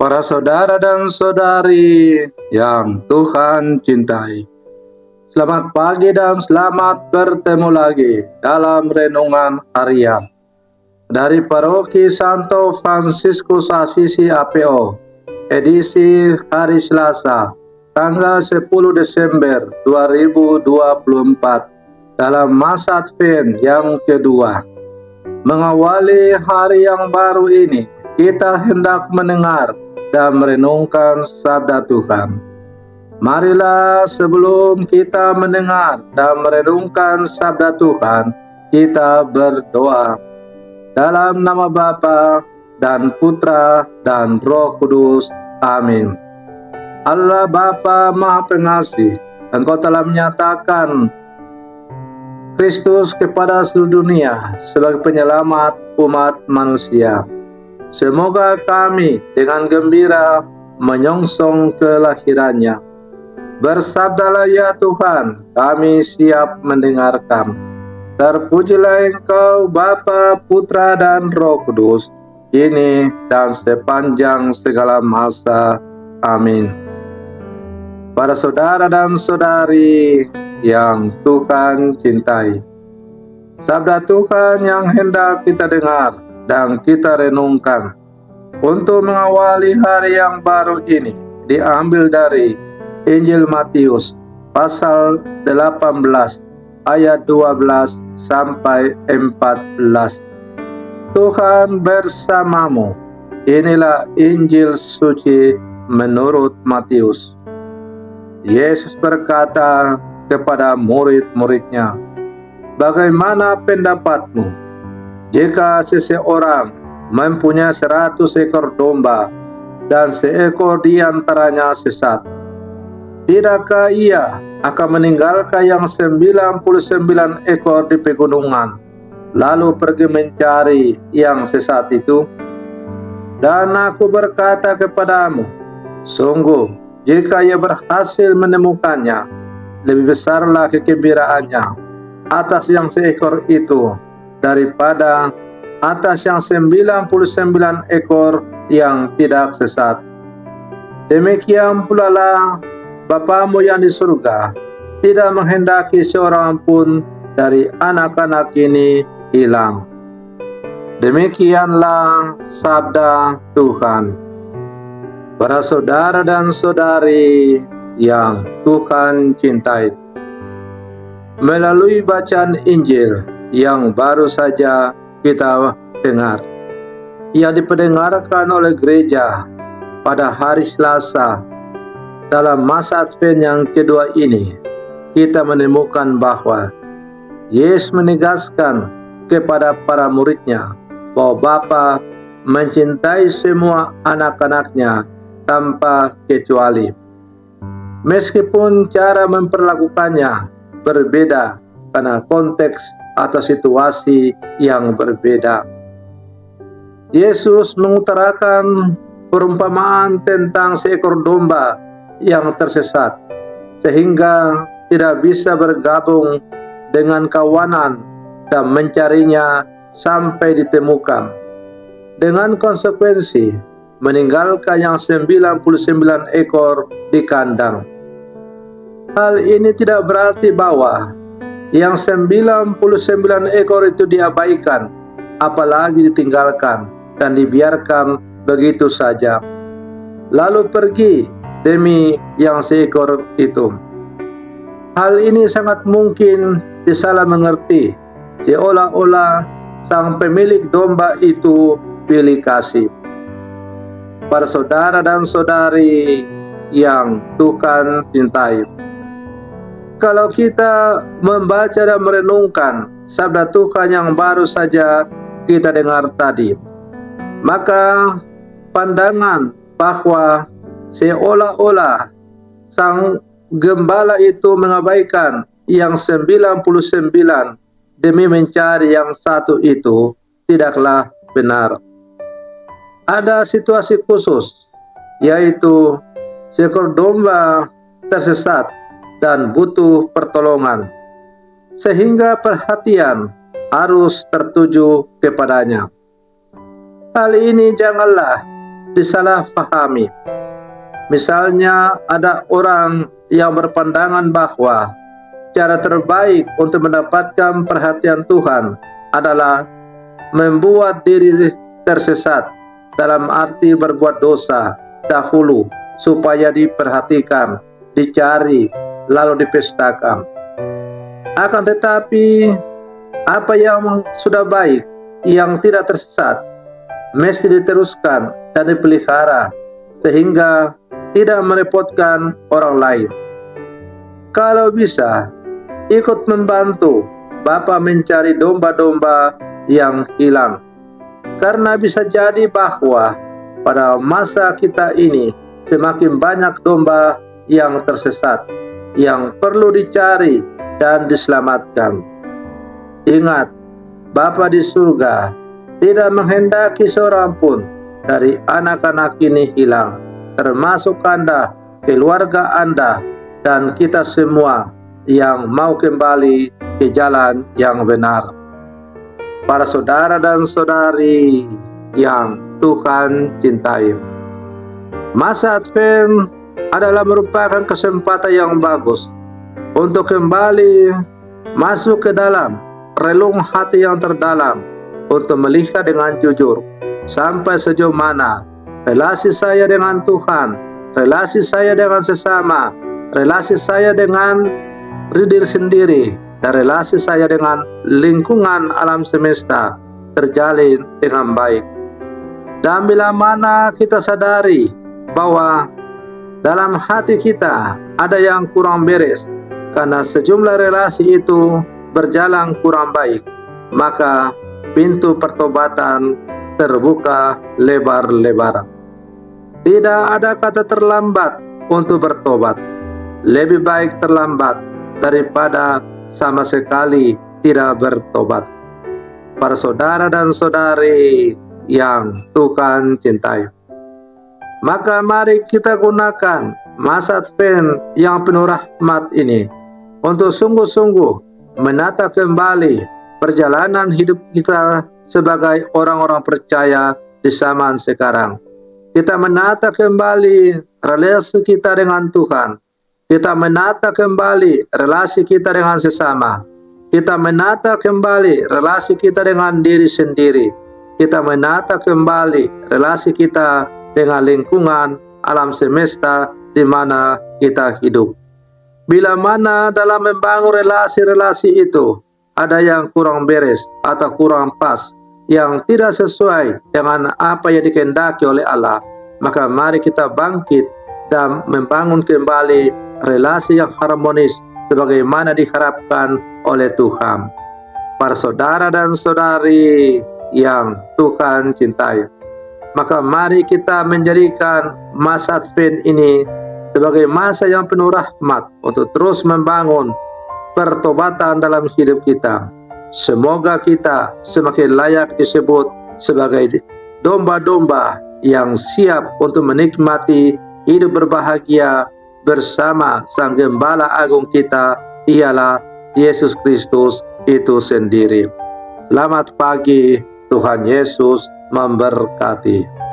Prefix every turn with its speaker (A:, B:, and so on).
A: Para saudara dan saudari yang Tuhan cintai, selamat pagi dan selamat bertemu lagi dalam renungan harian dari Paroki Santo Fransiskus Assisi APO, edisi hari Selasa, tanggal 10 Desember 2024, dalam masa Advent yang kedua. Mengawali hari yang baru ini, kita hendak mendengar dan merenungkan sabda Tuhan. Marilah sebelum kita mendengar dan merenungkan sabda Tuhan, kita berdoa. Dalam nama Bapa dan Putra dan Roh Kudus. Amin. Allah Bapa Maha Pengasih, Engkau telah menyatakan Kristus kepada seluruh dunia sebagai penyelamat umat manusia. Semoga kami dengan gembira menyongsong kelahirannya. Bersabdalah ya Tuhan, kami siap mendengarkan. Terpujilah Engkau Bapa, Putra dan Roh Kudus, kini dan sepanjang segala masa. Amin. Para saudara dan saudari yang Tuhan cintai, sabda Tuhan yang hendak kita dengar dan kita renungkan untuk mengawali hari yang baru ini diambil dari Injil Matius pasal 18 ayat 12 sampai 14. Tuhan bersamamu. Inilah Injil suci menurut Matius. Yesus berkata kepada murid-muridnya, "Bagaimana pendapatmu jika seseorang mempunyai 100 ekor domba dan seekor di antaranya sesat? Tidakkah ia akan meninggalkan yang 99 ekor di pegunungan, lalu pergi mencari yang sesat itu? Dan aku berkata kepadamu, sungguh, jika ia berhasil menemukannya, lebih besarlah kegembiraannya atas yang seekor itu daripada atas yang 99 ekor yang tidak sesat. Demikian pula lah Bapamu yang di surga tidak menghendaki seorang pun dari anak-anak ini hilang." Demikianlah sabda Tuhan. Para saudara dan saudari yang Tuhan cintai, melalui bacaan Injil yang baru saja kita dengar, yang diperdengarkan oleh gereja pada hari Selasa, dalam masa Advent yang kedua ini, kita menemukan bahwa Yesus menegaskan kepada para muridnya bahwa Bapa mencintai semua anak-anaknya tanpa kecuali. Meskipun cara memperlakukannya berbeda karena konteks atau situasi yang berbeda. Yesus mengutarakan perumpamaan tentang seekor domba yang tersesat, sehingga tidak bisa bergabung dengan kawanan dan mencarinya sampai ditemukan, dengan konsekuensi meninggalkan yang 99 ekor di kandang. Hal ini tidak berarti bahwa yang 99 ekor itu diabaikan, apalagi ditinggalkan dan dibiarkan begitu saja, lalu pergi demi yang seekor itu. Hal ini sangat mungkin disalah mengerti, seolah-olah sang pemilik domba itu pilih kasih. Para saudara dan saudari yang Tuhan cintai, kalau kita membaca dan merenungkan sabda Tuhan yang baru saja kita dengar tadi, maka pandangan bahwa seolah-olah sang gembala itu mengabaikan yang 99 demi mencari yang satu itu tidaklah benar. Ada situasi khusus, yaitu seekor domba tersesat dan butuh pertolongan, sehingga perhatian harus tertuju kepadanya. Hal ini janganlah disalahpahami. Misalnya ada orang yang berpandangan bahwa cara terbaik untuk mendapatkan perhatian Tuhan adalah membuat diri tersesat, dalam arti berbuat dosa dahulu supaya diperhatikan, dicari, lalu dipestakan. Akan tetapi apa yang sudah baik, yang tidak tersesat, mesti diteruskan dan dipelihara sehingga tidak merepotkan orang lain. Kalau bisa, ikut membantu Bapa mencari domba-domba yang hilang. Karena bisa jadi bahwa pada masa kita ini semakin banyak domba yang tersesat, yang perlu dicari dan diselamatkan. Ingat, Bapa di surga tidak menghendaki seorang pun dari anak-anak ini hilang, termasuk Anda, keluarga Anda, dan kita semua yang mau kembali ke jalan yang benar. Para saudara dan saudari yang Tuhan cintai, masa Advent adalah merupakan kesempatan yang bagus untuk kembali masuk ke dalam relung hati yang terdalam, untuk melihat dengan jujur sampai sejauh mana relasi saya dengan Tuhan, relasi saya dengan sesama, relasi saya dengan diri sendiri, dan relasi saya dengan lingkungan alam semesta terjalin dengan baik. Dan bila mana kita sadari bahwa dalam hati kita ada yang kurang beres karena sejumlah relasi itu berjalan kurang baik, maka pintu pertobatan terbuka lebar-lebar. Tidak ada kata terlambat untuk bertobat. Lebih baik terlambat daripada sama sekali tidak bertobat. Para saudara dan saudari yang Tuhan cintai, maka mari kita gunakan masa Advent yang penuh rahmat ini untuk sungguh-sungguh menata kembali perjalanan hidup kita sebagai orang-orang percaya di zaman sekarang. Kita menata kembali relasi kita dengan Tuhan. Kita menata kembali relasi kita dengan sesama. Kita menata kembali relasi kita dengan diri sendiri. Kita menata kembali relasi kita dengan lingkungan alam semesta di mana kita hidup. Bila mana dalam membangun relasi-relasi itu ada yang kurang beres atau kurang pas, yang tidak sesuai dengan apa yang dikehendaki oleh Allah, maka mari kita bangkit dan membangun kembali relasi yang harmonis sebagaimana diharapkan oleh Tuhan. Para saudara dan saudari yang Tuhan cintai, maka mari kita menjadikan masa Advent ini sebagai masa yang penuh rahmat untuk terus membangun pertobatan dalam hidup kita. Semoga kita semakin layak disebut sebagai domba-domba yang siap untuk menikmati hidup berbahagia bersama Sang Gembala Agung kita, ialah Yesus Kristus itu sendiri. Selamat pagi, Tuhan Yesus memberkati.